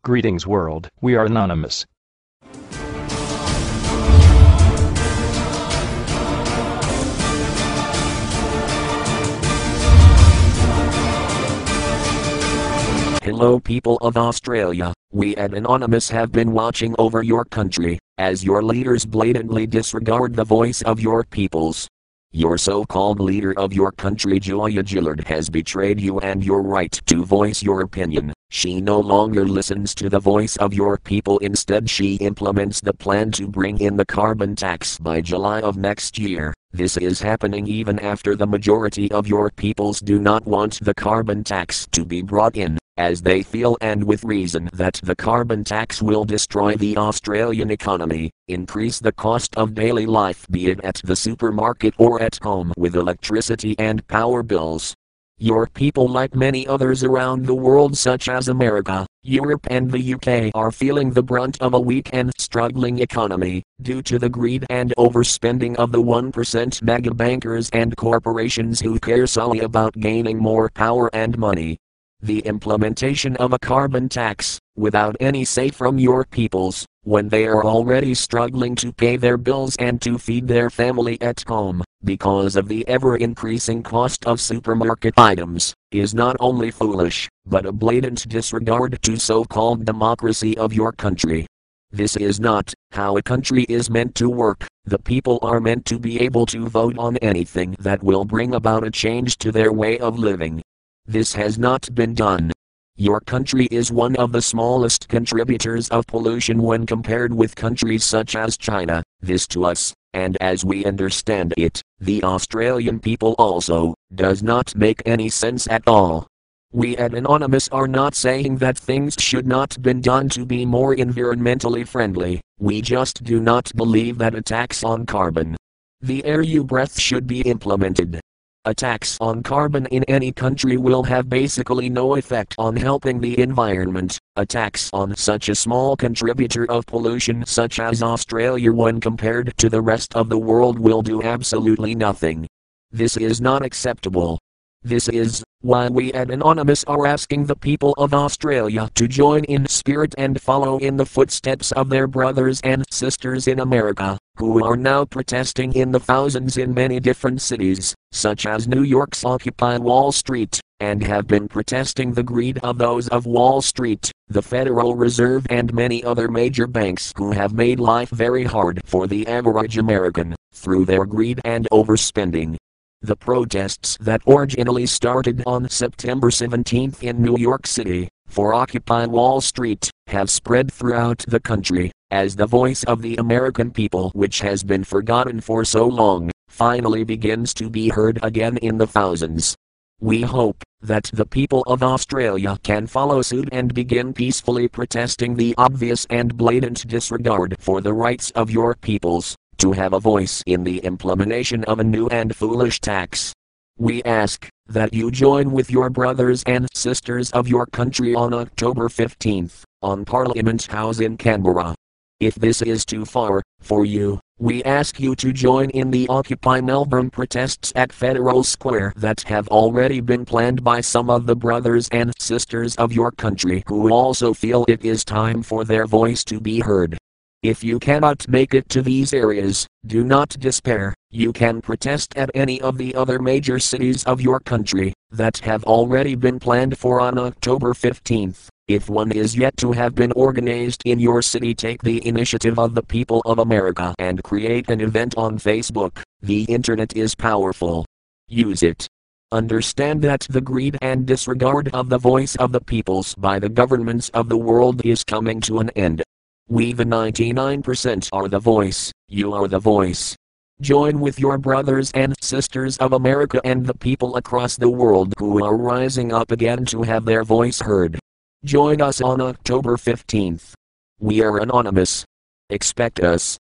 Greetings world, we are anonymous. Hello people of Australia, we at Anonymous have been watching over your country, as your leaders blatantly disregard the voice of your peoples. Your so-called leader of your country, Julia Gillard, has betrayed you and your right to voice your opinion. She no longer listens to the voice of your people. Instead, she implements the plan to bring in the carbon tax by July of next year. This is happening even after the majority of your peoples do not want the carbon tax to be brought in, as they feel, and with reason, that the carbon tax will destroy the Australian economy, increase the cost of daily life, be it at the supermarket or at home with electricity and power bills. Your people, like many others around the world such as America, Europe and the UK, are feeling the brunt of a weak and struggling economy, due to the greed and overspending of the 1% mega bankers and corporations who care solely about gaining more power and money. The implementation of a carbon tax, without any say from your peoples, when they are already struggling to pay their bills and to feed their family at home, because of the ever-increasing cost of supermarket items, is not only foolish, but a blatant disregard to so-called democracy of your country. This is not how a country is meant to work. The people are meant to be able to vote on anything that will bring about a change to their way of living. This has not been done. Your country is one of the smallest contributors of pollution when compared with countries such as China. This to us, and as we understand it, the Australian people also, does not make any sense at all. We at Anonymous are not saying that things should not been done to be more environmentally friendly. We just do not believe that a tax on carbon, the air you breathe, should be implemented. A tax on carbon in any country will have basically no effect on helping the environment. A tax on such a small contributor of pollution such as Australia when compared to the rest of the world will do absolutely nothing. This is not acceptable. This is why we at Anonymous are asking the people of Australia to join in spirit and follow in the footsteps of their brothers and sisters in America, who are now protesting in the thousands in many different cities, such as New York's Occupy Wall Street, and have been protesting the greed of those of Wall Street, the Federal Reserve and many other major banks who have made life very hard for the average American, through their greed and overspending. The protests that originally started on September 17 in New York City, for Occupy Wall Street, have spread throughout the country, as the voice of the American people, which has been forgotten for so long, finally begins to be heard again in the thousands. We hope that the people of Australia can follow suit and begin peacefully protesting the obvious and blatant disregard for the rights of your peoples to have a voice in the implementation of a new and foolish tax. We ask that you join with your brothers and sisters of your country on October 15th, on Parliament House in Canberra. If this is too far for you, we ask you to join in the Occupy Melbourne protests at Federal Square that have already been planned by some of the brothers and sisters of your country who also feel it is time for their voice to be heard. If you cannot make it to these areas, do not despair. You can protest at any of the other major cities of your country that have already been planned for on October 15th. If one is yet to have been organized in your city, take the initiative of the people of America and create an event on Facebook. The internet is powerful. Use it. Understand that the greed and disregard of the voice of the peoples by the governments of the world is coming to an end. We the 99% are the voice. You are the voice. Join with your brothers and sisters of America and the people across the world who are rising up again to have their voice heard. Join us on October 15th. We are Anonymous. Expect us.